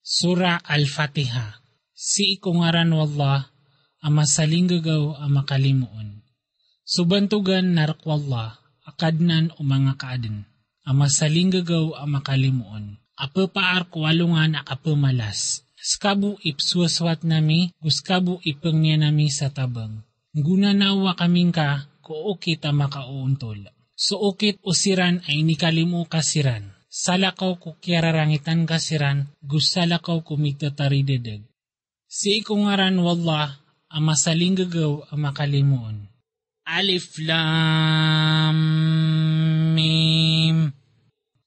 Surah Al-Fatiha. Si ikungaran wallah, ama salinggagaw ama kalimuon. Subantugan narakwallah, akadnan o mga kaaden. Ama salinggagaw ama kalimuon. Apa paar kwalungan akapamalas. Skabu ipsuaswat nami, guskabu ipengnya nami sa tabang. Guna nawa kaming ka, kuukit ama kauuntol. So ukit usiran ay nikalimu kasiran. Salakaw ko kiararangitan kasiran, gusalakaw kumitataridedeg. Si ikungaran wallah, ama salinggagaw ama kalimuon. Alif Lam Mim.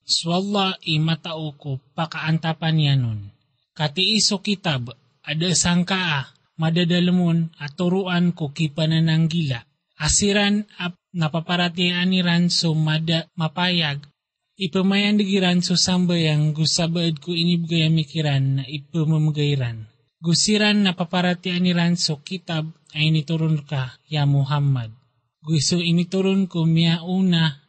Swallah imatao ko pakaantapan yanon. Katiiso kitab, ada sangkaa, madadalamon at turuan ko kipanan gila. Asiran ap napaparatian niran so mapayag. Ipamayandigiran so sambayang gusabaad ko inibgaya mikiran na ipamamagayran. Gusiran na paparatian niran so kitab ay niturun ka, ya Muhammad. Gusto initurun ko miya una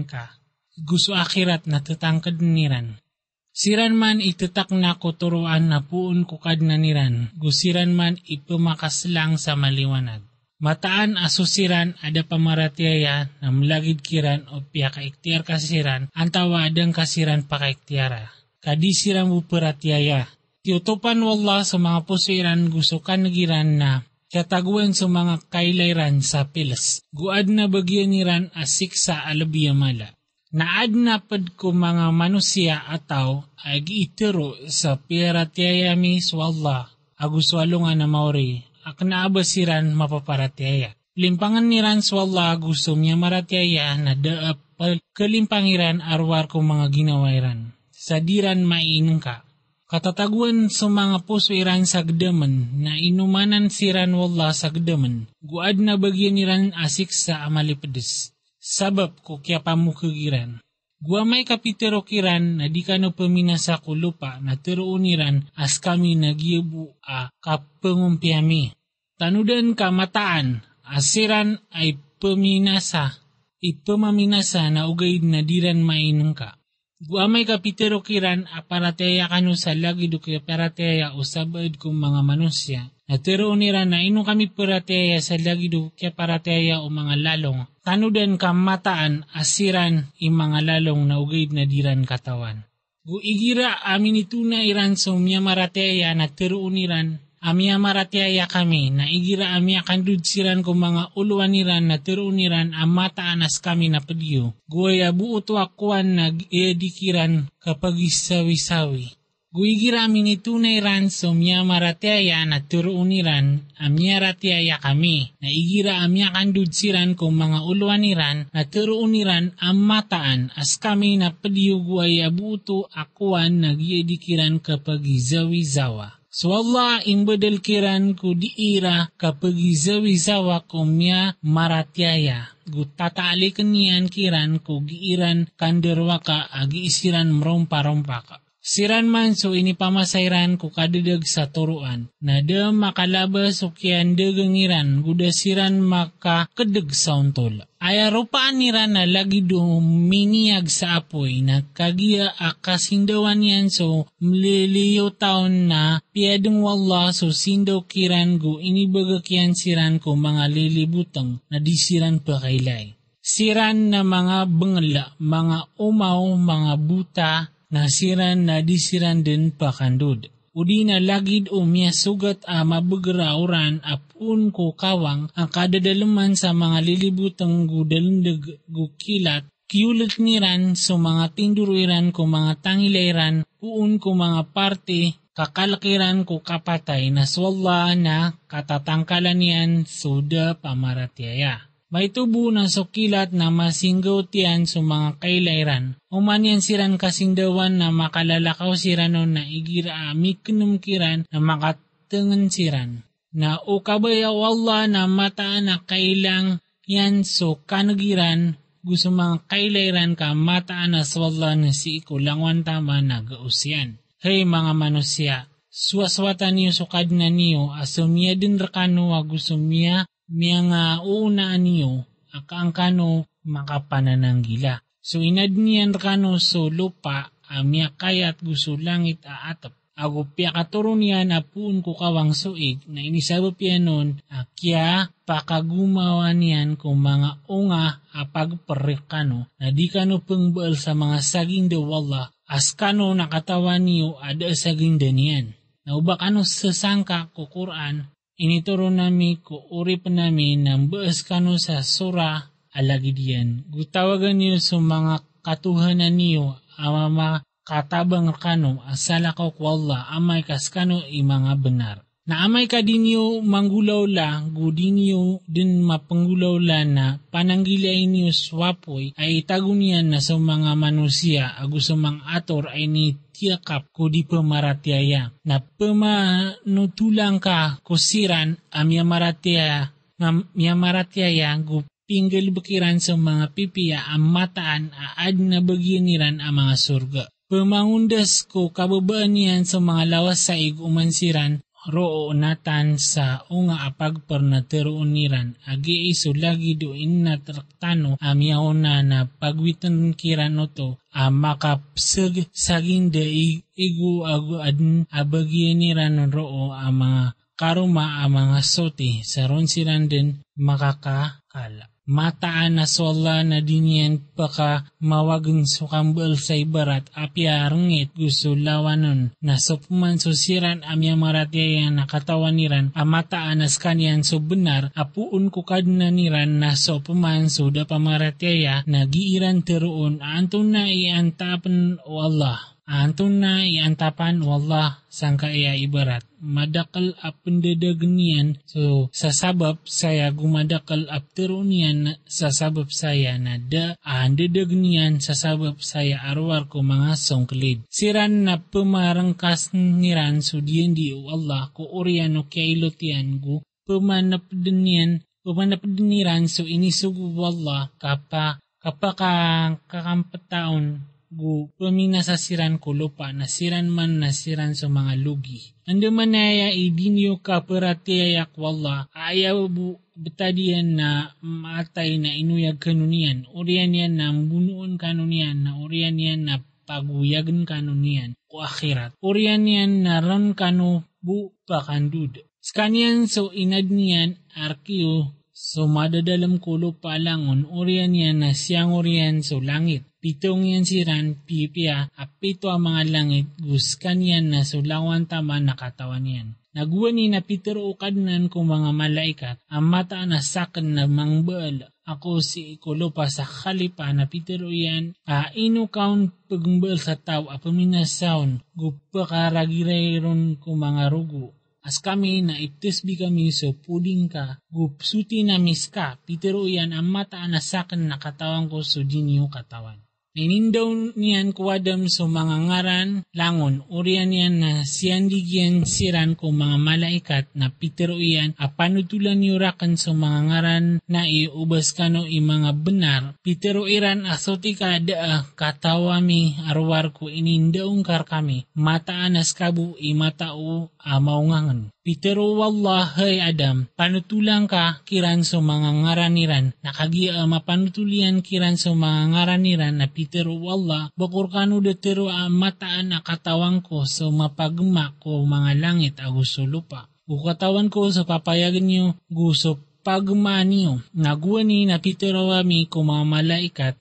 ka. Gusto akhirat na tatangkad niran. Siran man itatak na ko turuan na puun ko kad na niran. Gusiran man ipamakaslang sa maliwanag. Mataan asusiran ada pamaratiaya na malagid kiran o piya kaiktiar kasiran antawa adang kasiran pakaiktiara. Kadisiran buperatiaya. Tiutupan wallah sa mga pusiran gusukan nagiran na kataguan sa mga kailairan sa pilas. Guad na bagyan niran asiksa alabiyamala. Naad na pad ko mga manusia ataw ay giitiro sa piratiayami swallah aguswalungan na maori. Ak naabasiran mapaparatiaya. Limpangan niran swallah gusto niya maratiaya na daap kalimpangiran arwar ko mga ginawairan. Sadiran mainang ka. Katataguan sa mga puso iran sa gdaman na inumanan siran wallah sa gdaman. Guad na bagyan niran asik sa amalipedes. Sabab ko kya pamukagiran. Guamay kapitero kiran na di ka no paminasa ko lupa na tiruuniran as kami nagyebu a kapangumpiami. Tanudan ka mataan, asiran ay paminasa, ipamaminasa na ugaid na diran mainang ka. Guamay kapitero kiran aparateya kanu sa lagi do kaya parateya o sabad kong mga manusya. Na tiruuniran na ino kami parateya sa lagi do kaya parateya o mga lalong. Tanudan ka mataan, asiran i mga lalong na ugaid na diran katawan. Guigira amin ito na iran so miya marateya na tiruuniran. Amia maratiaya kami na igira amia kandudsiran ko mga uluaniran na tiruuniran amataan as kami na padiyo. Guaya buuto akuan na edikiran kapag isawi-sawi. Guigira amin ito na iran so miya maratiaya na tiruuniran amia ratiaya kami na igira amia kandudsiran ko mga uluaniran na tiruuniran amataan as kami na padiyo guaya buuto akuan na edikiran kapag isawi-sawa. So Allah imbadal kiran ko diira kapag izawizawa ko miya maratiaya. Gutatali kanian kiran ko giiran kanderwa ka agi isiran merompa-rompa ka. Siran man so inipamasairan ko kadadag sa turuan. Na da makalabas o kiyan dagangiran gudasiran makakedeg sa untol. Ay rupaan niran na lagi do miniyag sa apoy na kagiya akasindawan yan so mliliyo taon na piyadeng wallah so sindaw kiran go inibagakyan siran ko mga lilibutang na disiran pa kailay. Siran na mga bangla, mga umaw, mga buta, na siran na disiran din pakandod. Udi na lagid o miya sugat a mabagrauran apun ko kawang ang kadadalaman sa mga lilibutang gudalindag gukilat, kiulit niran so mga tinduruiran ko mga tangilairan, puun ko mga parte, kakalakiran ko kapatay na swalla na katatangkalan yan suda pamaratiaya. May tubo na sukilat na masinggaw tiyan sa mga kailairan. Umanyan siran kasingdawan na makalalakaw siranon na igira amiknum kiran na makatengan siran. Na ukabayaw Allah na mataan na kailang yan so kanagiran gusto mga kailairan ka mataan na swalla na si ikulangwan tama na gausyan. Hey mga manusya, suwaswatan niyo sukad na niyo asumya din rakano wa gusto miya nga uunaan niyo akaangkano makapanananggila. So inad niyan rakano so lupa amya kayat gusto langit aatap. Ago pia katurunian apun ko kawang suig na inisabap yan nun kya pakagumawa niyan kung mga unga apagperikano na di kano pengbaal sa mga saging de wallah as kano nakatawan niyo ada saging danian. Na ubak ano sasangka ko Quran inituro nami ko uri panami ng baas kano sa surah alagidian. Gutawagan niyo sa mga katuhanan niyo ama katabang kano asala ko wallah amay kas kano mga benar. Na amay ka dinyo manggulaw la, gudinyo din mapanggulaw la na pananggilay niyo swapoy ay itagunian na sa mga manusia ago sa mga ator ay ni tiyakap ko di pamaratyaya. Na pamanutulang ka kusiran amya maratyaya gupinggal bakiran sa mga pipiya ang mataan aad na bagyaniran ang mga surga. Pamangundas ko kababaan niyan sa mga lawas saig umansiran roo natan sa unga apagparnaterooniran agi iso lagi do inatraktano amyaona na pagwitan kirano to makapsag saging da igu agu adn abagyaniran roo ang mga karuma ang mga sote sa ronsiran din makakakala. Mataan na sola na dinyan paka mawagin sukambal sa ibarat apya rengit gusto lawanon na sopuman susiran amya maratyaya na katawaniran amataan as kanyan so benar apuun kukadna niran na sopuman suda pamaratyaya na giiran teroon antun na iantapan o Allah. Antun na iantapan wallah sangka iya ibarat. Madakal ap pendedagnian so sasabab saya gumadakal ap terunian sasabab saya na da dedagnian sasabab saya arwar ko mga songklid. Siran na pemarangkas niran so diyan di Allah ko oriano kailotian gu pemanapdeniran so inisugu wallah kakampataon gu paminasasiran ko lupa nasiran man nasiran sa mga lugi. Ando manaya idinyo ka peratiayak wallah ayaw betadian na matay na inuyag kanunian urian yan na bunuon kanunian na urian yan na paguyagan kanunian o akhirat urian yan na ron kanu bu pakandud. Skanian so inad niyan arkiyo so madadalam ko lupa langon urian yan na siyang urian so langit. Pitong yan siran, pipia, apito ang mga langit, guskan yan na sulawan tama nakatawan yan. Naguwan ni na Peter ukadnan kong mga malaikat, ang mata na sakan na mangbaal. Ako si Ikulupa sa khalipa na Peter yan, ino kaun pagmbaal sa tao, apaminasaon, gupakaragireron kong mga rugo. As kami na iptisbi kami so puding ka, gupsuti na miska, Peter yan, ang mata na sakan na katawan ko so dinyo katawan. Ninindaw niyan kuwadam so mga ngaran langon, urian niyan na siyandigyan siran ko mga malaikat na pitero iyan apanutulan yurakan so mga ngaran na iubas kano mga benar. Pitero iran asoti ka katawami arwar ko inindaong kar kami, mataan as kabu matao maungangan. Pitero wallah hay Adam, panutulang ka kiran so mga ngaraniran, nakagia mapanutulian kiran so mga ngaraniran na Pitero wallah, bakor kanu detero mataan na katawang ko so mapagma ko mga langit aguso lupa. Ukatawan ko sa papayagan niyo gusto pagma niyo, naguwa ni na Pitero wami ko mga malaikat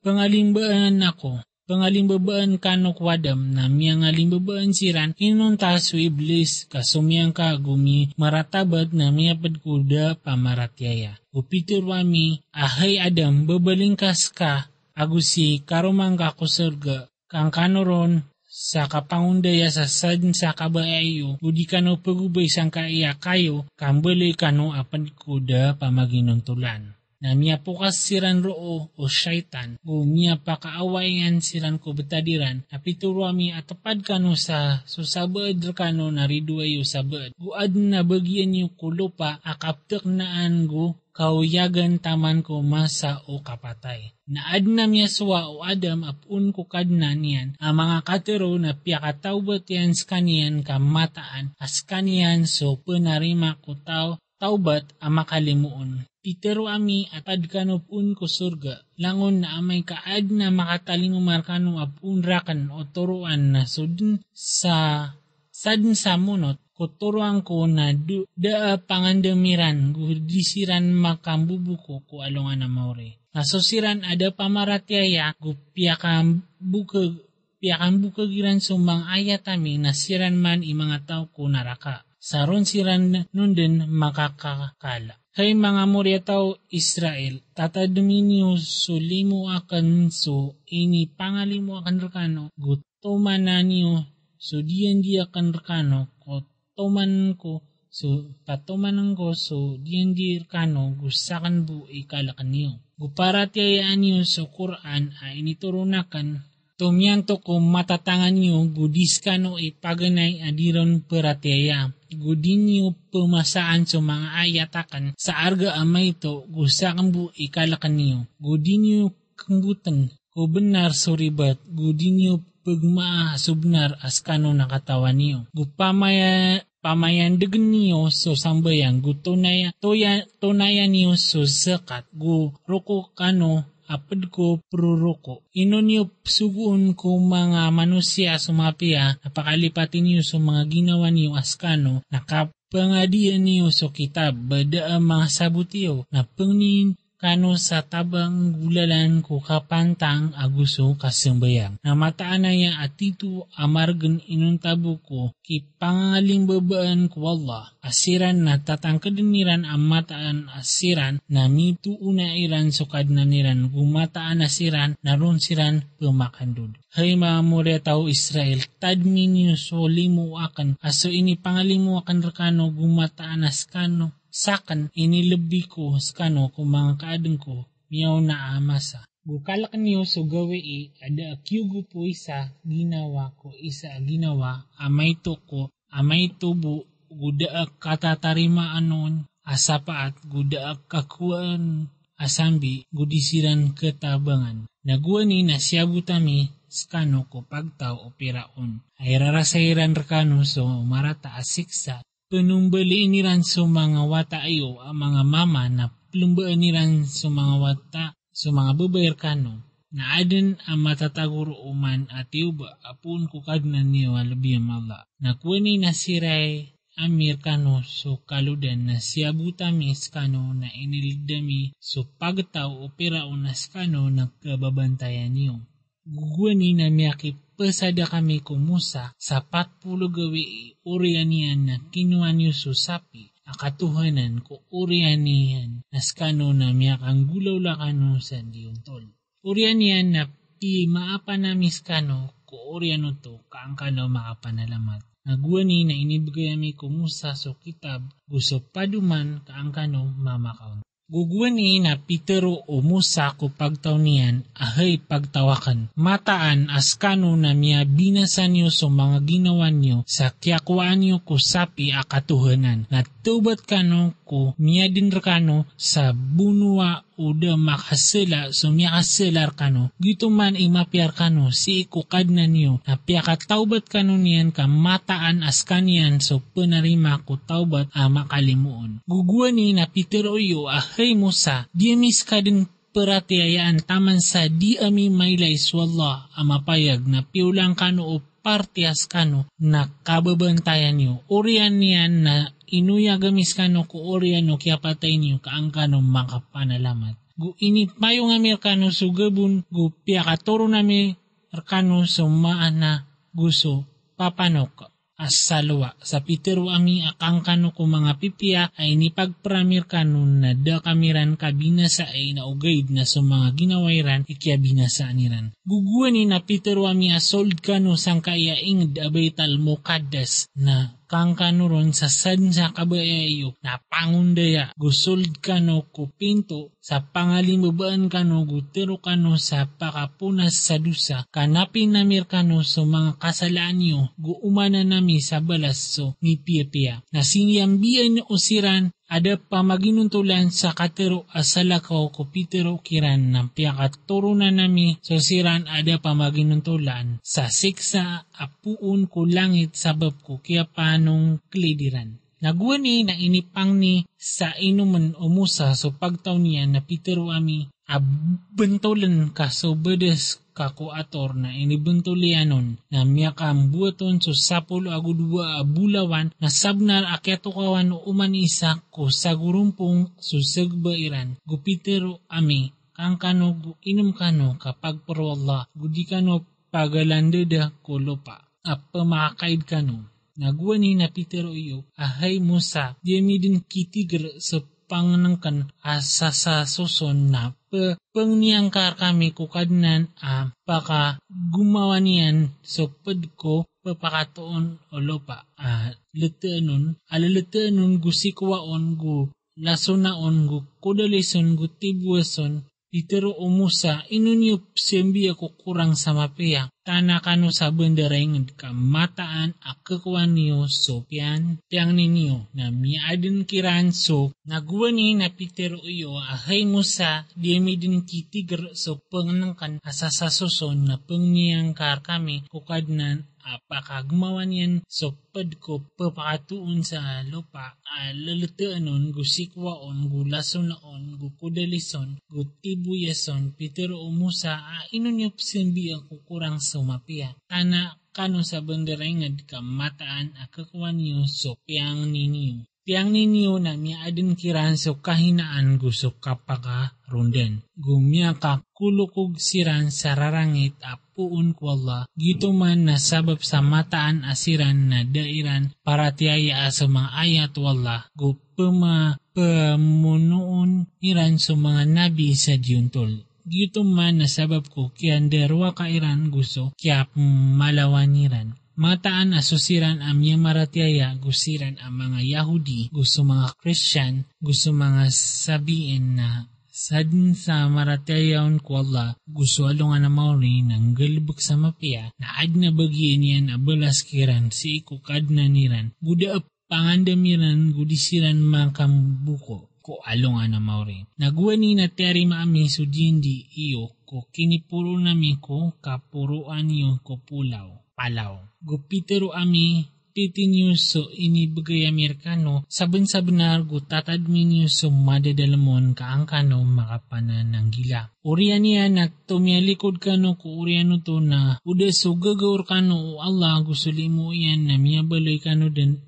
pangalimbaan ako. Pangalimbabaan kanok wadam na miyang alimbabaan siran inunta su iblis kasumiyang ka gumi maratabat na miyapad kuda pamaratyaya. Upitur wami ahay Adam babalingkas ka agusi karumang kakusurga kang kanoron sa kapangundaya sa sadn sa kabayayo budi kano pagubay sang kaiya kayo kambali kano apan kuda pamaginuntulan. Na miya pukas siran roo o syaitan, o miya pakaawayan siran ko betadiran, napituruami atapad kano sa susabad kano na ridwayo sabad. Guad na bagyan yu kulupa akaptek naan go kauyagan taman ko masa o kapatay. Naad na miya suwa o Adam apun ko kadna niyan, ang mga katero na piyakatawbat yan skanian kamataan, as kanian so penarima ko tao, taubat ang makalimuon. Pitero ami at adkanopun ko surga, langon na amay kaad na makatalingumar kano apunrakan o turuan na sadun sa munot, kuturuan ko na da pangandamiran, gudisiran makambubuko ko alungan na maure. Nasusiran ada pamaratyaya, piakang bukagiran sumang ayatami nasiran man imanga tao ko naraka. Saron siran nun din makakakala. Hay mga murya tao Israel, tataduminyo sulimu akan so ini pangalimu akan rekano, gutomanan niyo so diyan di akan rekano, kotoman ko so patomanan ko so diyan di rekano, gusakan bu ikalakan niyo. Guparatayaan niyo sa Quran ay initurunakan, tumyanto ko matatangan niyo, gudiskano ipaganay adiron perataya. Gudin niyo pumasaan sa mga ayatakan sa arga amay ito, gusakan bu ikalakan niyo. Gudin niyo kambutan, ko benar suribat, gudin niyo pagmaa subnar askano nakatawan niyo. Pamayandagan niyo so sambayang, tunayan niyo so zakat, ruko kano, apad ko pruroko. Ino niyo suguon ko mga manusia sumapia, napakalipatin niyo sa mga ginawa niyo askano, nakapangadian niyo so kitab, bada ang mga sabutiyo, napangnin kano sa tabang gulalan ko kapantang aguso kasambayang. Namataan na ya atitu amargan inuntabo ko, kipangaling babaan ko Allah. Asiran na tatangkadiniran ang mataan asiran, na mitu unairan sukad na niran, gumataan asiran, naron siran pumakandod. Hay mga murya tao Israel, tadmin niyo so limu akan, aso ini pangalimu akan rekano, gumataan askano, sakan inilebi ko skano kung mga kaadeng ko miyaw na amasa. Bukalak niyo so gawi ada akyugo po isa ginawa ko isa ginawa amay to ko amay tubo gudaak katatarima anon asapaat gudaak kakuan asambi gudisiran ketabangan. Naguani na siya butami skano ko pagtaw o piraon. Ay rarasairan rekano so marata asiksa. Penumbaliin niran sa mga wata ayo ang mga mama na plumbaan niran sa mga wata sa mga babayar kano na adin ang matataguro uman at iuba apun kukadnan niyo alabiyam Allah. Nakuani na siray amir kano so kaludan na siya butamis kano na inilidami so pagtaw o piraon na skano nagkababantayan niyo. Guguani na miyakip pasada kami kumusa sa 40 gawi urianian na kinuha niyo so sapi, akatuhanan ko urianian na skano na miyak ang gulaw lakano sa diuntol. Urianian na maapa namis kano ko uriano to kaangkano makapanalamat. Naguani na inibigay mi kumusa so kitab gusto paduman kaangkano mamakaon. Guguani na Pitero o Musa ko pagtaw niyan ahay pagtawakan. Mataan askano na miya binasan niyo so mga ginawa niyo sa kiyakwaan niyo ko sapi akatuhanan. Natubat kano ko miya din rekano sa bunwa o da makasela so miya kaselar kano. Gito man imapiar kano si ikukad na niyo na piyakataubat kano niyan ka mataan askanian so penarima ko taubat makalimuon. Guguani na Pitero iyo Hey Musa, di amis ka din peratiayaan taman sa di ami maylay swallah amapayag na piulang kano o partias kano na kababantayan niyo. Orian niyan na inuyagamis kano ko orian no kiapatay niyo kaang kano makapanalamat. Gu inipayo nga mirkano sugabun gu piakatoro nami arkano sumaana gusto papanok. Asalwa sa Pitero ami akangkano ko mga pipiya ay nipagpramir kanon na da kamiran kabinasa ay naugaid na sa mga ginawairan ikya binasa niran. Guguani na Pitero ami asold kano sang kaya ingd abaytal mokadas na kangkano ron sa sadsa kabayayo na pangundaya gusold kano ko pinto sa pangalimabaan kano gutero kano sa pakapunas sa dusa kanapin namir kano so mga kasalaan nyo guumana nami sa balas so mipiya-piya na siniyambian o siran ada pamaginuntulan sa katero asalakaw ko Pitero kiran ng piyakaturo na nami so siran ada pamaginuntulan sa siksa apuun ko langit sabab ko kaya panong klidiran. Naguani na inipang ni sa inuman o Musa so pagtaw niya na Peter ami bentolen ka so bedes kakuator na inibentulianon na miyakam buaton so 10 agudua bulawan na sabnar akyato kawan uman isa ko sa gurumpong so segbairan gu Peter ami kang kano gu inum kano kapag pero Allah gudi kano pagalandeda ko lupa apa makakaid kano. Naguani na Peter iyo, ahay Musa, diyami din kitigar sa panganangkan asa sa suson na pangniyangkar kami kukadnan paka gumawa niyan so ko papakatoon o lupa. Alalatanon gu sikwaon gu lasonaon gu kodalison gu tibuason Peter o Musa, inunyup sembi ako kurang sa mapia. Tana kano sa bandareng kamataan akakuan niyo so piang ninyo na miadin kiran so naguani na Peter o iyo ahay Musa diami din kitigar so pangnangkan asasasuson na pangniyangkar kami kukadnan apakagmawan yan so ko papakatuon sa lupa lalatanon gu sikwaon gu lasonaon gu kudalison gu tibuyason Peter o Musa inunyup sembi ako kurang sa mapia. Tana kano sa bandarengad kamataan akakuan niyo so piang ninyo. Piang ninyo na miadin kiran so kahinaan gusto kapaka runden. Gumya ka kulukog siran sa rarangit apuun ko Allah. Gito man na sabab sa mataan asiran na dairan para tiyaya sa mga ayat wallah. Pamunoon iran sa mga nabi sa diuntol. Gito man na sabab ko kianderwa kairan gusto kaya malawaniran. Mataan asusiran ang maratiaya gusiran ang mga Yahudi gusto mga Christian gusto mga sabihin na sadin sa maratiayaon ko Allah gusto alungan na mauri ng galbuk sa mapia na ad na bagian yan abalas kiran si ikukad na niran buda pangandamiran gudisiran makambuko ko alungan na mauri. Naguani na teri maami so dindi iyo ko kinipuro nami ko kapuruan niyo ko palaw. Gu Peter ami titinyo so inibigay Amerikano saben-sabenar gu tatadmin niyo so madadalamon kaangkano makapanan ng gila. Urian niya nagtumialikod kano ko uriano to na uda so gagawar kano o Allah gusulimo yan na miyabaloy kano din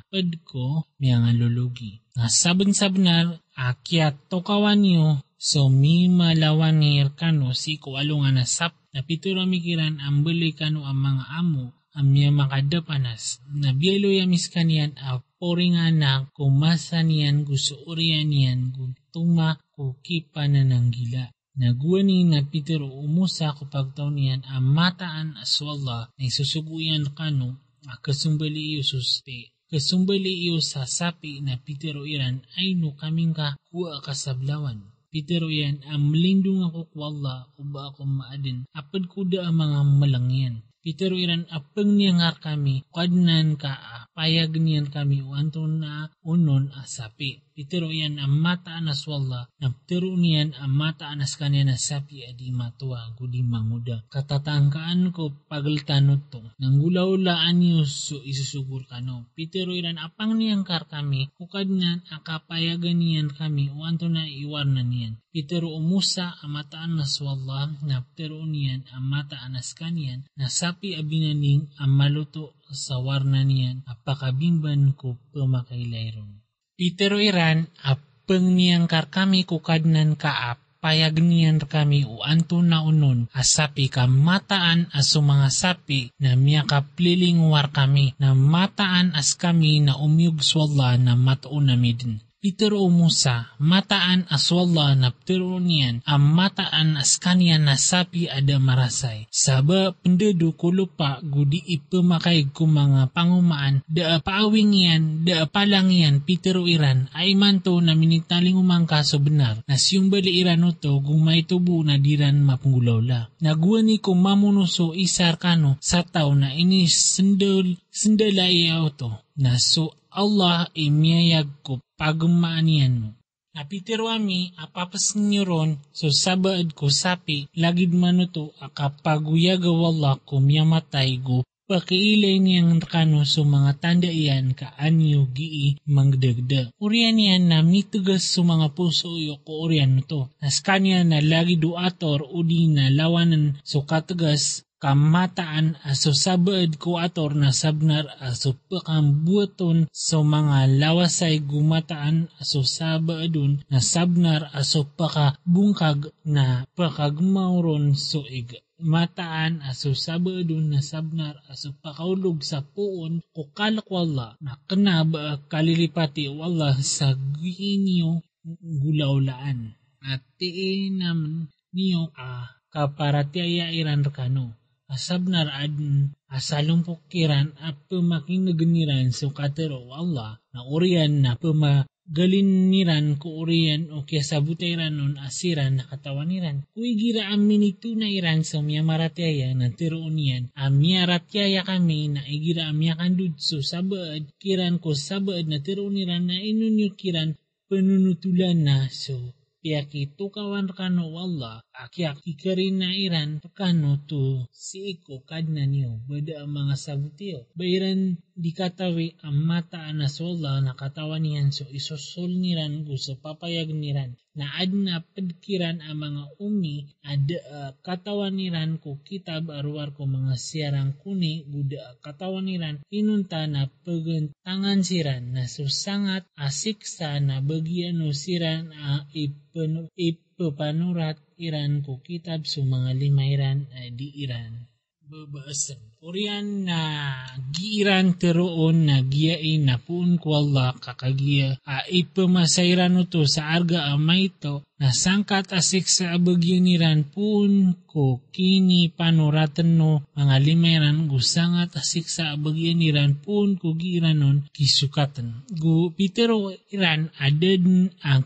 padko miyang lulugi. Na saben-sabenar akyat to kawan niyo so mi malawanir kano si ko alungan na sap na Peter amikiran ang bali kano ang mga amo ang miya makadapanas na biyelo yamis kanian poringan na kumasa niyan gusto urian niyan gutuma kukipa na ng gila. Naguani na Peter o Musa kapag taon niyan ang mataan aswallah na isusuguyan kano akasumbali iyo suspe. Kasumbali iyo sa sapi na Peter o iran ay no kaming ka kuwa kasablawan. Peter o yan ang malindong ako kwa Allah uba ako maadin apad kuda ang mga malangyan. Peter o iran apang niyangar kami kadnan ka payag niyan kami uanton na unon asapi. Peter o yan ang mataan aswallah nagtero niyan ang mataan as kanya na sapi adi matuwa gudi manguda. Katatangkaan ko pagaltanot to nang gula-ulaan niyo so isusugur kano. Peter o iran apang niyangar kami kukadnan akapayagan niyan kami uanton na iwarna niyan. Peter o Musa ang mataan aswallah nagtero niyan ang mataan as kanyan na sapi abinaning ang maluto sa warna niyan apakabimban ko pamakailayron. Peter o iran apang niyangkar kami kukadnan kaap payag niyan kami uanto na unon asapi ka mataan aso mga sapi na miyakapliling war kami na mataan as kami na umyug swalla na matuon na midin. Peter o Musa, mataan aswallah na ptero niyan ang mataan as kanya na sapi ada marasay. Saba pendedu ko lupa gudi ipamakay ko mga pangumaan da paawing yan, da palang yan Peter o iran ay manto na minitaling umangka so benar na siyong bali iran to gumay tubo na diran mapunggulawla. Naguani ko mamunuso isar kano sa tao na ini sendala iya to na so Allah imiyayag ko pagumaan yan mo. Napitero ami apapas niyo ron so sabaad ko sapi lagid manuto akapaguyagaw Allah ko miyamatay go pakiilay niyang kano so mga tanda iyan kaanyo gii mangdagdag. Urian yan na mitugas so mga puso yo ko urian to. Nas kanya na lagi duator udi na lawanan so katagas kamataan aso sabaed ko ator na sabnar aso pakambuaton so mga lawasay gumataan aso sabaedun na sabnar aso pakabungkag na pakagmauron so mataan aso sabaedun na sabnar aso pakaulog sa puon ko kalak wala na kenab kalilipati wala sa ginyo gulaulaan at tiin naman niyo kaparatiaya iran rekano. Asabnar adun asalong pukiran at pemakinagniran so katero Allah na urian na pemagaliniran ko urian o kaya sabutairan nun asiran na katawaniran. Kui gira amin ito na iran so miya maratiaya na tiroon yan. Amya ratiaya kami na igira amya kandud so sabaad kiran ko sabaad na tiroon iran na inunyo kiran penunutulan na so. Piyaki tukawan kano Allah, akyak ikarin na iran, kano to si iko kadna niyo, bada ang mga sabutiyo. Bayran di katawi ang mataan na sola na katawan niyan so isosol niran gusto papayag niran. Na adna padkiran ang mga umi ada katawan niran ko kitab arwar ko mga siarang kuni guda katawan niran inunta na pagantangan siran na susangat asiksa na bagian no siran ipapanurat iran ko kitab so mga limairan di iran babaasan. Urian na giiran teroon na giyain na puun ko Allah kakagiya ipamasairan to sa arga amay to na sangkat asik sa abagyan niran puun ko kini panuratan no mga limairan gusangat asik sa abagyan niran puun ko giiranon kisukatan. Gu pitero iran adad ang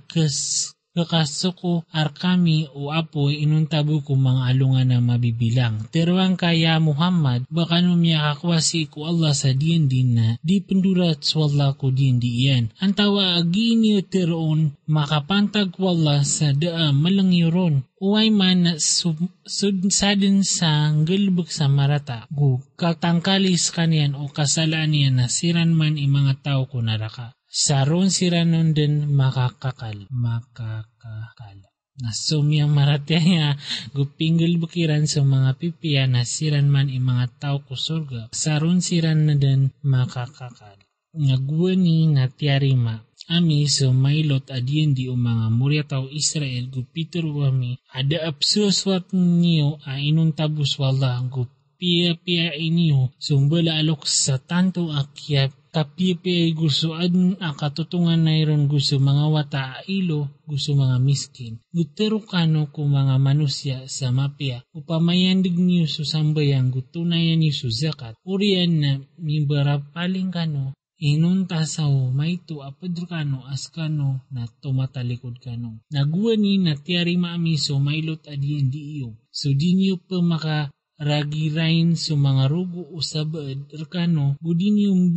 kakasuko arkami o apoy inuntabo ko mga alungan na mabibilang. Teruang kaya Muhammad, baka numya kakwasi ko Allah sa din na di pendurat swalla ko din diyan. Antawa agini teroon makapantag ko Allah sa daa malangyuron. Uway man na sadin sa galbag sa marata. Gu katangkalis kanian o kasalaan niya na siran man mga tao ko naraka. Saron siranon din makakakala. Nasumiyang marataya gupinggil bukiran sa mga pipiya na siran man mga tao ko surga. Saron siran na din makakakala. Nagwani na tiyarima. Ami so mailot adiyan di o mga murya tao Israel gupitur wami. Ada absuswat niyo inong tabus wala gupia-pia iniyo. Sumbala alok sa tanto akyap. Kapipi gusto adun katutungan na iron gusto mga wata ilo, gusto mga miskin. Gutero kano ko mga manusya sa mapia. Upamayandig niyo so sambayang gutunayan niyo so zakat. Urian na mibarapaling kano. Inunta sa maito apadro kano askano na tumatalikod kano. Naguani na tiyari maamiso mailot adiyan di iyo. So di niyo pa makaragirain so mga rugo o sabad rekano. Gudin yung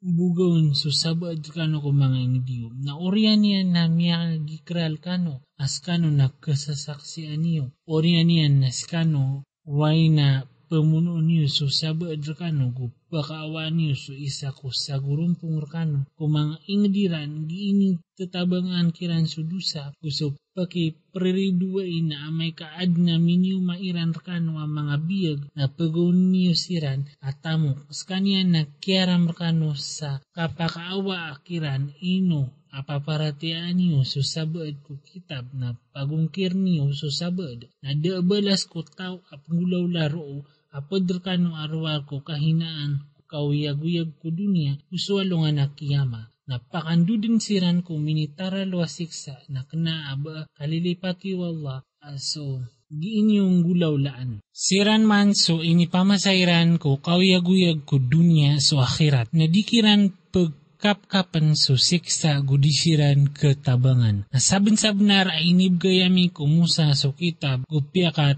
bugawn so sabad kano ko mga inidiyo. Na orian niya na miya gikral kano. Askano na kasasaksian niyo. Orian niya na skano way na pamuno niyo so sabad kano bakaawaan niyo so isa ko sa gurumpong rekano. Kung mga ingdiran giini tatabangan kiran so dusa gusto paki preriduain na amay kaad na minyo mairan rekano ang mga biyag na pagawin niyo siran at tamok. Skanya na kiaram rekano sa kapakaawa akiran ino apaparatian niyo so sabad ko kitab na pagungkir niyo so sabad na dabalas ko tao apngulaw laro apod rekano arwar ko kahinaan kauyag-uyag ko dunia uswalo nga nakiyama. Napakandudin siran ko minitara luwasiksa na kanaaba kalilipati wallah aso giinyong gulawlaan. Siran man so inipamasairan ko kauyag-uyag ko dunia so akhirat. Nadikiran pagkapkapan so siksa gudisiran ketabangan. Nasabin-sabnar ay inibgayami ko musa so kitab gupya ka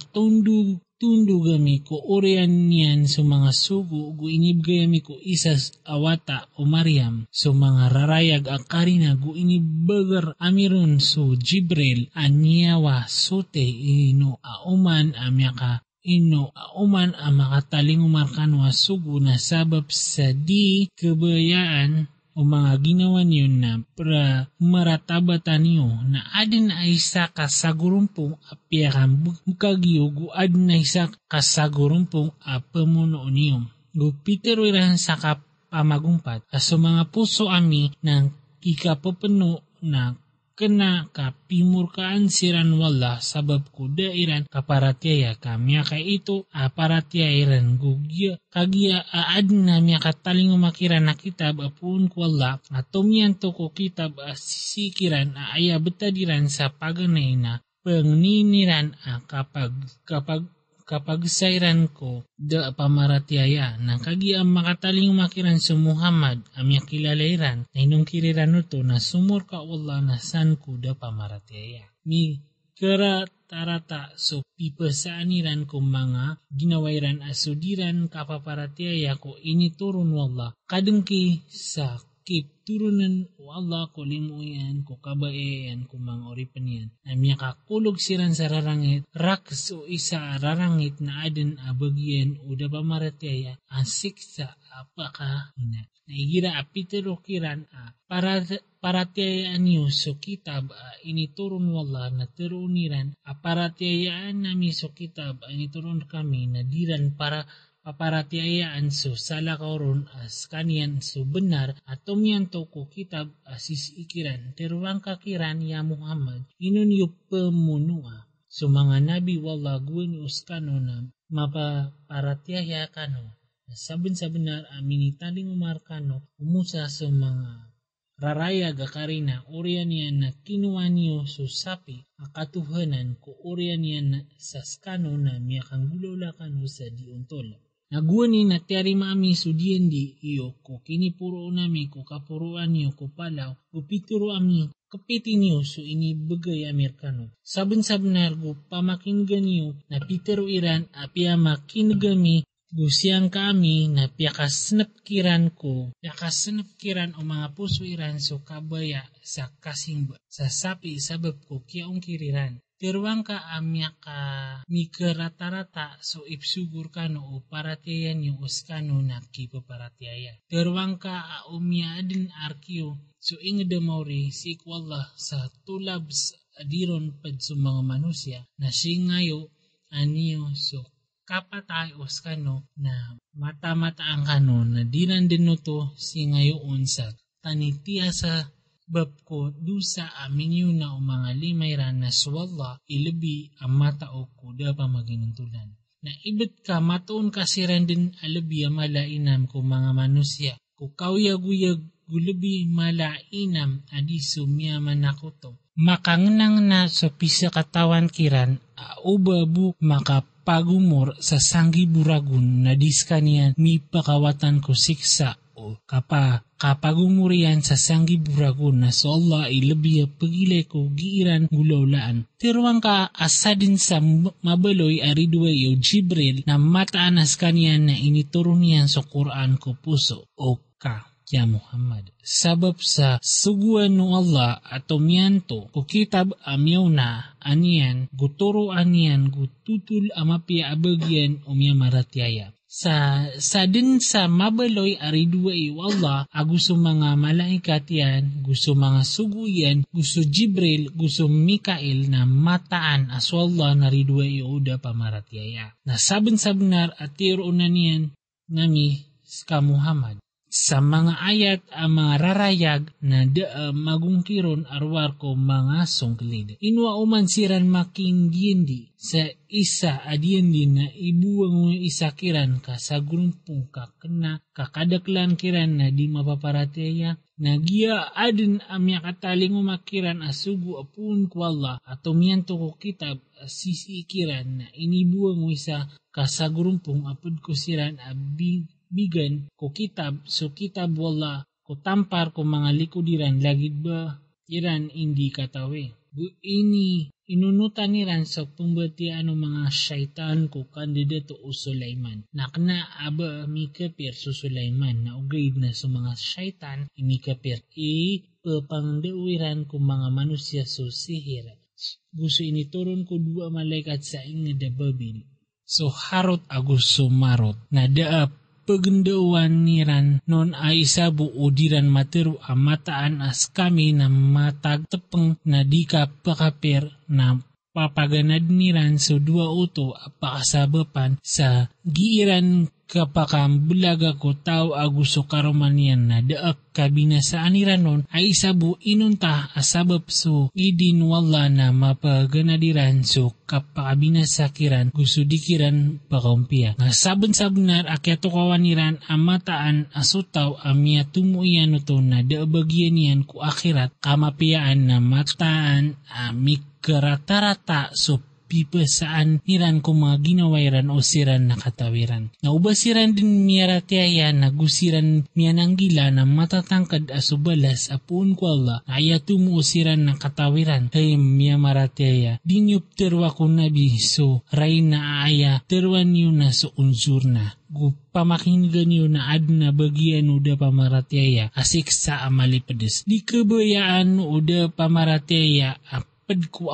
tundugami ko orian niyan so mga sugo gu inibgayami ko isas awata o Maryam so mga rarayag akarina gu inibagar amiron so Jibril anyawa sote ino auman amyaka ino uman ang makataling umarkan wasugo na sabab sa di kabayaan o mga ginawa niyo na para maratabatan niyo na adin na isa kasagurumpong apiakan mukagyo gu adin na isa kasagurumpong apamuno niyo. Gupitero iran sa kapamagumpat aso mga puso ami ng kikapapano na kena kapimurkaan siran wala sabab ko dairan kaparatyaya kamya kay ito aparatyayaran gugya kagya aad na miya kataling umakiran na kitab apun ko wala atomian to ko kitab sisikiran aya betadiran sa paganay na panginiran kapag sayran ko da pamaratyaya na kagi ang makataling umakiran sa Muhammad amya kilalairan na inong kiriran to na sumur ka Allah na san ko da pamaratyaya. Mi karatarata so pipasaaniran ko mga ginawairan asudiran kapaparatyaya ko initurun wala kadengki sa kip turunan o Allah ko limuyan ko kabayan ko mga oripanian na miya kakulog siran sa rarangit raks o isa rarangit na adin abagyan o da pamaratyaya ang siksa apaka ina naigira apitero kiran paratyayaan niyo so kitab initurun wala na teruniran aparatyayaan nami so kitab initurun kami na diran para paparatyayaan so sala kauron as kanian so benar atau mianto ko kitab asisikiran teruang kakiran ya Muhammad inun yu pemunua so mga nabi wala guen uskano na mapaparatyaya kano na saben sa benar aminitaling umarkano umusa sa mga raraya gakarina orian yan na kinuha niyo so sapi akatuhanan ko orian yan na saskano na miyakang gulula kano sa diuntol. Naguani na tiari mami sudian di iyo ko kinipuro nami ko kapuruan niyo ko palaw o pituro ami kapiti niyo so ini bagay Amerikano. Saben-saben nargo pamakinggan niyo na pitero iran apia makingami gusiang kami na piyakasenap kiran o mga puso iran so kabaya sa kasingba sa sapi sabab ko kiyaong kiriran. Teruang ka amya ka mikarata-rata so ipsugur kano o paratyayan yung uskano na kipaparatyayan. Teruang ka umya adin arkyo so ingedamauri si ikwallah sa tulabs adiron pad sa mga manusya na singayo aniyo so kapatay uskano na mata-mata ang kano na dinan din no to singayoon sa tanitiya sa bab ko dusa amin yun na mga limayran na swalla ilabi ang matao ko da pa maginuntulan. Na ibet ka matoon kasiran din alabi ang malainam ko mga manusya. Ko kauyag-uyag gulabi malainam adi sumya manakoto. Makangnang na sa pisa katawan kiran ubabu makapagumor sa sanggi buragun na diskanian mi pakawatan ko siksa o kapagumurian sa sanggi buragun na so Allah ilabiya pagilay ko giiran gulaulaan. Teruang ka asadin sa mabaloy aridway o Jibril na mataanas kaniyan na initurong niyan sa Quran ko puso o ka. Ya Muhammad. Sabab sa suguan no Allah ato miyanto ko kitab amyaw na aniyan guturo aniyan gututul amapia abagyan umya maratyaya. Sa din sa mabaloy aridway Allah gusto mga malaikat yan, gusto mga sugu yan, gusto Jibril, gusto Mikael na mataan aso Allah na ridway uda pamaratyaya. Nasaben-sabenar at tiro na niyan nami ka Muhammad. Sa mga ayat ang mga rarayag na magungkiron arwar ko mga songklid. Inwa uman siran makingindi sa isa adiendi na ibuwang mo isakiran ka sa grumpong ka kena kakadaklan kiran na di mapaparatyaya. Nagia adin amya kataling umakiran asugu apun ko Allah ato miyanto ko kitab sisikiran na inibuwang mo isa ka sa grumpong apud ko siran bigan ko kitab so kitab wala ko tampar ko mga likudiran lagid ba iran hindi katawi bu ini inunutan niran sa pembatian ng mga syaitan ko kandidato o Sulaiman nakna aba mikapir so Sulaiman na ugaid na sa mga syaitan imikapir pangdawiran ko mga manusia so sihir gusto inituron ko dua malaikat sa ingeda babil So harot agus sumarot na daap pagendawan niran non ay isabu udiran materu amataan as kami na matagtepeng na di ka pakapir na papaganad niran so dua uto apakasabapan sa giiran kapakam bulaga ko tao aguso karomanian na daak kabinasaan niranon ay isabu inunta asabab so idin wala na mapaganadiran so kapakabinasakiran gusto dikiran pakampia. Nga sabon-sabunar akyato kawaniran amataan asutaw amya tumuian ito na daabagyan yan ku akhirat kamapiyaan na mataan amikaratarata so pipasaan niran ko mga ginawairan o siran na katawiran. Naubasiran din miyaratiaya na gusiran miyananggila na matatangkad asubalas apuun ko Allah na ayatumo o siran na katawiran kay miyamaratiaya. Dinyup terwa ko nabi so ray na aaya terwa niyo na so unsur na. Pamakinggan niyo na ad na bagian uda pamaratiaya asik sa amalipedes. Di kebayaan uda pamaratiaya apad ko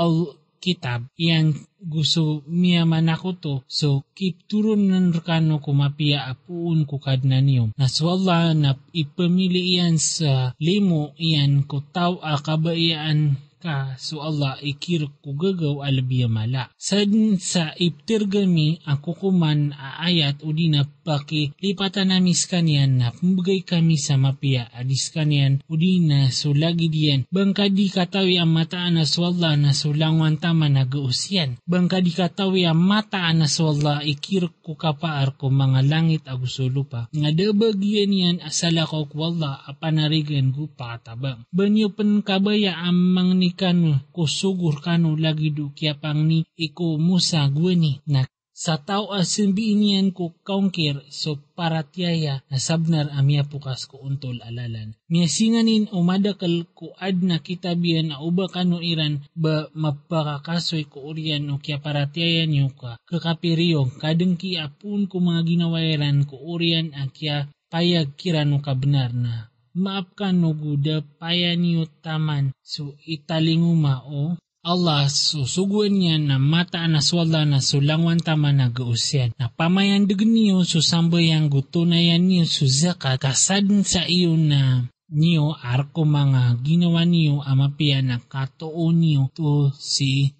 kitab yan gusto miya manako to so keep turun ng rekano kumapia apuun ko kadna niyo naswalla na ipamili yan sa limo yan ko tao akabayaan ka so Allah ikir ko gagaw alabiya mala sadin sa iptirgami ako kuman aayat o di na pakilipatan namis kanyan na pambagay kami sa mapia adis kanyan o di na so lagi diyan bangka di katawi ang mataan na swalla na so langwan tama na gausyan bangka di katawi ang mataan na swalla ikir ko kapaar ko mga langit aguso lupa nga dabagyan yan asala ko kwalla apanarigan ko pakatabang banyo pen kabaya ang mga kanu ko sugur kanu lagi do kya pang ni iko musa gwani na sa tao asimbiin yan ko kaungkir so paratiaya na sabnar amya pukas ko untol alalan. Miyasinganin umadakal ko ad na kitabian na uba kanu iran ba mapakakasoy ko urian o kya paratiaya niyo ka kakapiriyong kadengki apun ko mga ginawairan ko urian akya payag kirano kabenar na. Maapkan no guda paya niyo taman so italinguma o Allah susuguan niya na mataan na swalla na sulangwan taman na gausyan na pamayan degen niyo susambayang gutunayan niyo suzakat kasadin sa iyo na niyo arko mga ginawa niyo amapia na katoon niyo to si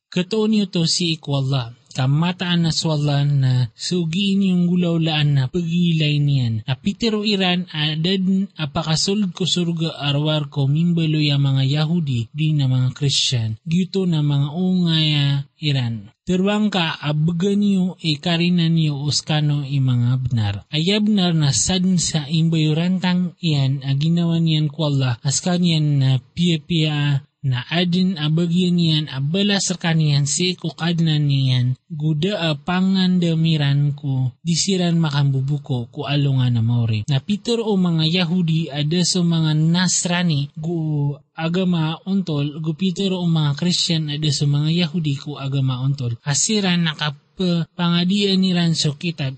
ikwalla kamataan na swalan na sugiin yung gulaulaan na pagilay niyan. Apitero iran adad apakasulod ko surga arwar ko mimbalo ya mga Yahudi di na mga Christian. Gito na mga ungaya iran. Terwang ka abagan niyo ikarinan niyo uskano mga benar. Ay benar na sadin sa imbayurantang iyan aginawa niyan ko Allah askan yan na pia-pia na adin abagyan niyan abalas kaniyan si kukadnan niyan guda pangan damiran ko disiran makambubuko ko alungan na mauri na Peter o mga Yahudi ada sa mga Nasrani gu agama ontol gu Peter o mga Christian ada sa mga Yahudi ko agama ontol asiran nakapangadian niran so kitab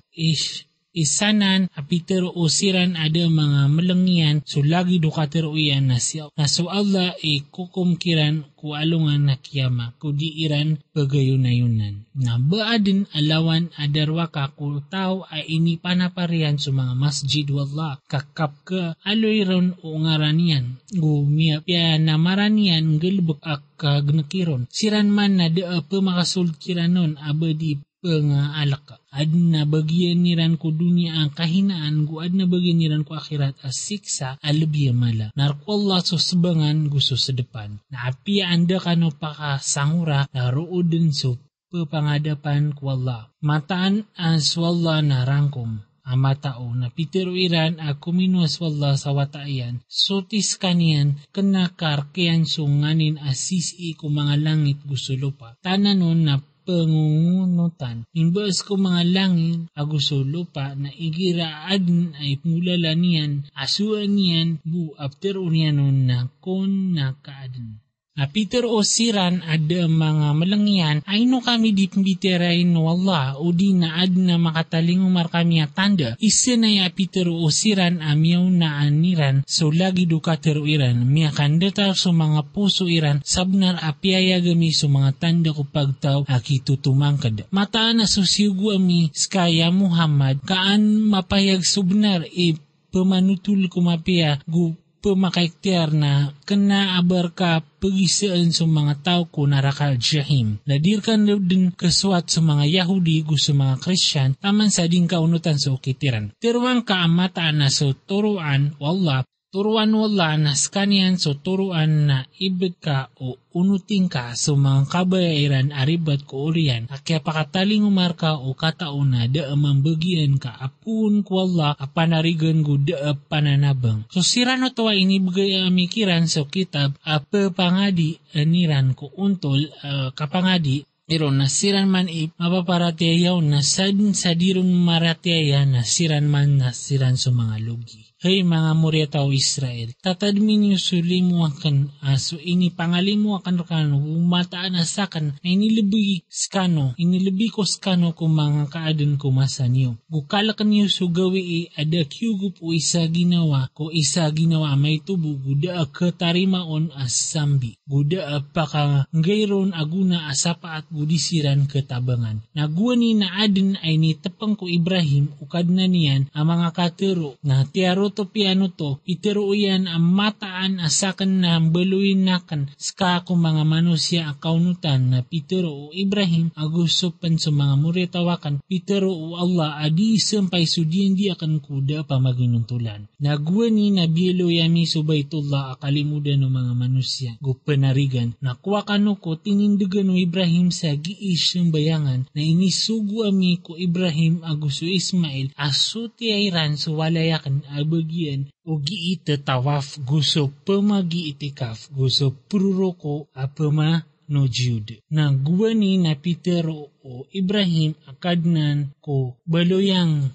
isanan apitero o siran ada mga melengyan so lagi dukatero iyan na so Allah kukumkiran ku alungan na kiyama ku diiran pagayunayunan na baadin alawan adarwaka ku tao ay ini panaparian sa mga masjid wallah kakap ka aloyron o ngaranian gumia pia namaranian gelbek ak gnakiron siran man na da pemakasul kiranon abadi pangaalak adna bagian niran ko dunia ang kahinaan gu adna bagian niran ko akhirat as siksa albiya mala narko Allah so sebangan gusto sa depan na apia anda kano pakasangura na roodin so pepangadapan ko Allah mataan as wallah na rangkom amatao na pitero iran ako minuas wallah sa wataayan sotis kanian kenakar kian sunganin asisi ko mga langit gusto lupa tananon na pangungunutan. Imbas ko mga langit, aguso lupa na igiraan ay mulalanian, asuan niyan, bu after unyanon na kon na kaadin. Peter o siran ada mga malangyan ay no kami di pambitirain no Allah o di na ad na makatalingumar kami tanda. Isa na ya Peter o siran amyaw na aniran so lagi duka teruiran. Miya kandatar so mga puso iran sabnar apiaya gami so mga tanda ko pagtaw akitutumangkad. Mataan na susigu ami skaya Muhammad kaan mapayag subnar pemanutul kumapia gu pemakaiktiar na kena abar ka pagisaan sa mga tao ko narakal jahim. Nadirkan din kaswat sa mga Yahudi gusto mga Christian taman sa din kaunutan sa ukitiran. Tiruan ka amataan na sa turuan wallah na skanian so turuan na ibig ka o unuting ka so mga kabayaran aribat ko uriyan kaya pakataling umar ka o kataon na daamang bagian ka apun ko Allah apanarigan ko daap pananabang. So sirano tawa inibigay amikiran so kitab apa pangadi aniran ko untol kapangadi pero nasiran man mapaparatiyaw na sadirong maratiya nasiran man nasiran sa mga lugi. Hey mga muryataw Israel, tatadmin yung sulimu akan so ini pangalimu akan rekano umataan asakan na inilibig ko skano kung mga kaadan ko masan niyo. Gukalakan niyo sugawi ada kyugup o isa ginawa may tubo guda katarimaon asambi. Guda apaka ngayron aguna asapa at gudisiran ketabangan. Naguani na adin ay ni tepang ko Ibrahim ukad na niyan ang mga katero na tiaro to piano to iteruyan ang mataan asakan na baluin nakan ska ko mga manusia akaunutan na Pitero o Ibrahim agusupan sa mga muritawakan Pitero o Allah adi sampay sudian di akan kuda pamaginuntulan. Naguani na bielo yami subaytullah akalimudan ng mga manusia gupanarigan nakuha kano ko tinindigan o Ibrahim sa giis yung bayangan na inisugu ami ko Ibrahim aguso Ismail asuti ayran so walayakan bagian o giita tawaf gusto pamagiitikaf gusto pururoko apama no Jude. Na guwani na Pitero o Ibrahim akadnan ko baloyang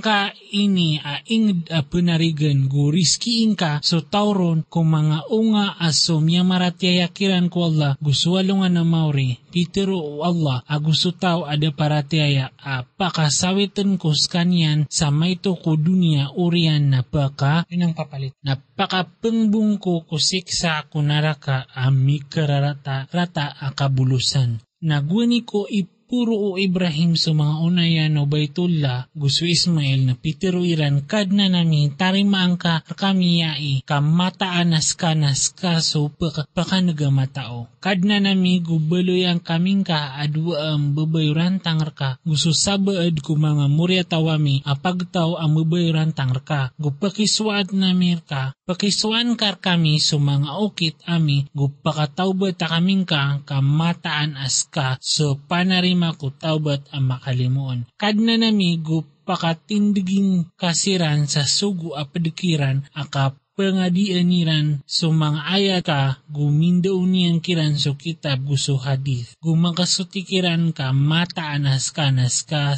ka ini ingd penarigan gu riskiin ka so tauron ko mga unga aso miya maratiyakiran ko Allah gusuwalungan na mauri Pitero o Allah agusto tao ada paratiyaya pakasawitan ko skanyan sa mayto ko dunia urian na yun ang papalit napakapengbung ko kusiksa ko naraka amikararata akabulusan. Nagwani ko puro o Ibrahim sa mga unayan o Baitullah gusto Ismail na Pitero iran kad na namin tarimaan ka kamiyai kamataanas ka so pakanagamataw. Kad na namin gubaloy ang kaming ka adwa ang babayuran tangar ka gusto sabaad ko mga muryatawami apagtaw ang babayuran tangar ka gupakiswaat namin ka pakiswaan kar kami so mga ukit ami gupakatawbat kaming ka kamataan as ka so panarim ko tawbat ang makalimuon. Kad na nami pakatindigin kasiran sa sugu apadikiran akap pangadianiran so mga ayat ka gumindaw niyan kiran so kitab gusto hadith gumakasutikiran ka mataanas ka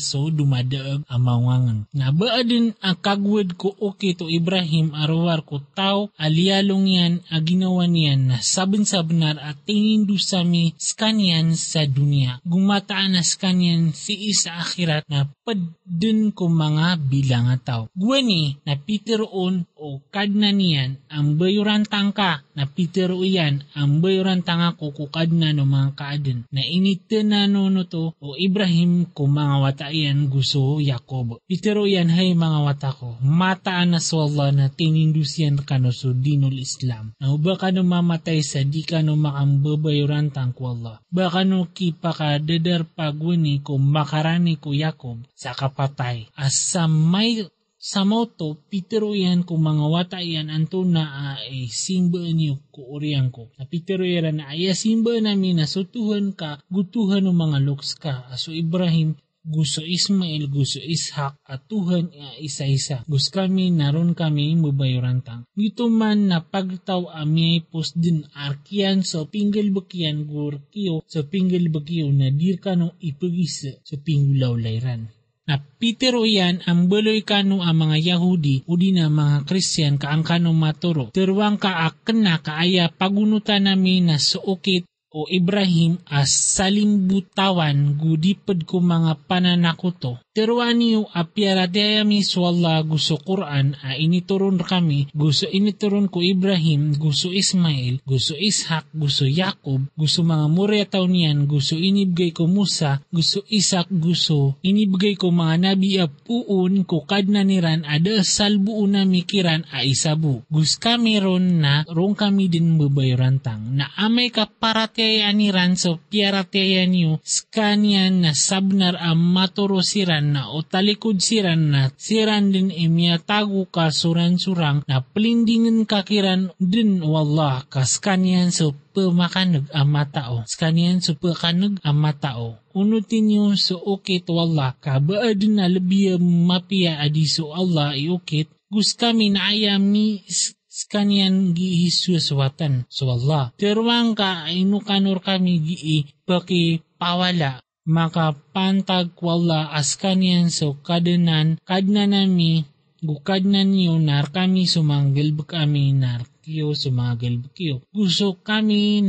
so dumadaag amawangan nabaadin ang kagwad ko okay to Ibrahim arwar ko tao aliyalong yan aginawa niyan na sabon-sabenar at tinindu sami skanyan sa dunia gumataanas kanyan fi sa akhirat na padun ko mga bilang tao guwani na Peteroon o kadna niyan ang bayuran tangka na Pitero iyan ang bayuran tanga ko kukad na no mga kaaden na initenano no to o Ibrahim ko mga wata iyan gusto Yakob. Pitero iyan hay mga wata ko mataan na swalla na tinindusian ka no so dinul Islam na baka no mamatay sa di ka no makambabayuran tang ko Allah baka no kipa ka dadar pagwani ko makarani ko Yakob sa kapatay asa may sa moto, Pitero yan kung mga wata yan anto na simba niyo ko oriyan ko. Na Pitero yan na simba namin na sutuhan ka, gutuhan ng mga luks ka. So Ibrahim, gusto Ismail, gusto Ishak, at Tuhan isa-isa. Gusto kami, naroon kami mabayurantang. Dito man na pagtaw amay pos din arkian so pinggil bakian gurkiyo so pinggil bakiyo na dir ka no ipagisa so pinggulaw layran. Na pitero yan ang beloy kano ang mga Yahudi o di na mga Kristiyan kaang kano maturo. Terwang ka akena kaaya pagunutan namin na suokit o Ibrahim as salimbutawan gudipad ko mga pananakuto. Teruan niyo apiaratayami swalla gusto Quran a inituron kami, gusto inituron ko Ibrahim, gusto Ismail, gusto Ishak, gusto Jacob, gusto mga murya taon niyan, gusto inibigay ko Musa, gusto Isak, gusto inibigay ko mga nabi apuun ko kadnaniran ada salbuun na mikiran a isabu. Gusto kami ron na rong kami din babayrantang na amay kaparatayaniran so piaratayan niyo skanyan na sabnar ang maturo siran na o talikod siran na siran din imyatago ka suran-surang na pelindingan kakiran din wallah kas kanyan so pemakanag ang matao. Kanyan so pekanag ang matao. Unutin nyo so ukit wallah kabaad na lebih mapia adi so Allah iukit. Gusto kami na ayami kanyan gihisuswatan so Allah. Terwang ka inukanor kami gi paki pawala. Maka pantag wala as kanyan so kadnanami gukadnan niyo nar kami sumanggil kami nar kiyo sumanggil kiyo. Gusto kami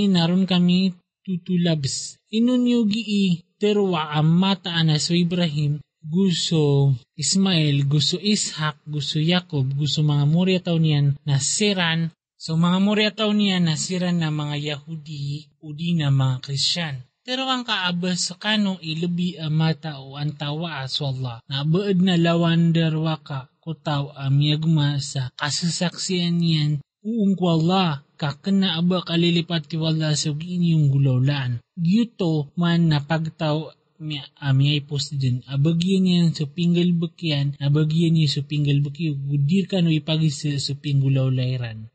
naron kami tutulabs. Inun niyo gi terwa ang mataan na so Ibrahim, gusto Ismail, gusto Ishak, gusto Jacob, gusto mga murya taon niyan na siran. So mga murya taon niyan na siran na mga Yahudi o di na mga Kristiyan. Pero ang kaabas sa kano ilabi ang mata o ang tawa aswallah. Nabaad na lawan darwaka kutaw amyagma sa kasasaksiyan niyan. Uung kwalla kakana aba kalilipat tiwala sa inyong gulaulaan. Giyuto man napagtaw amyay post din. Abagyan niyan sa pinggal bakyan, abagyan niya sa pinggal bakyo. Gudir ka no ipagis sa pinggulaw layran.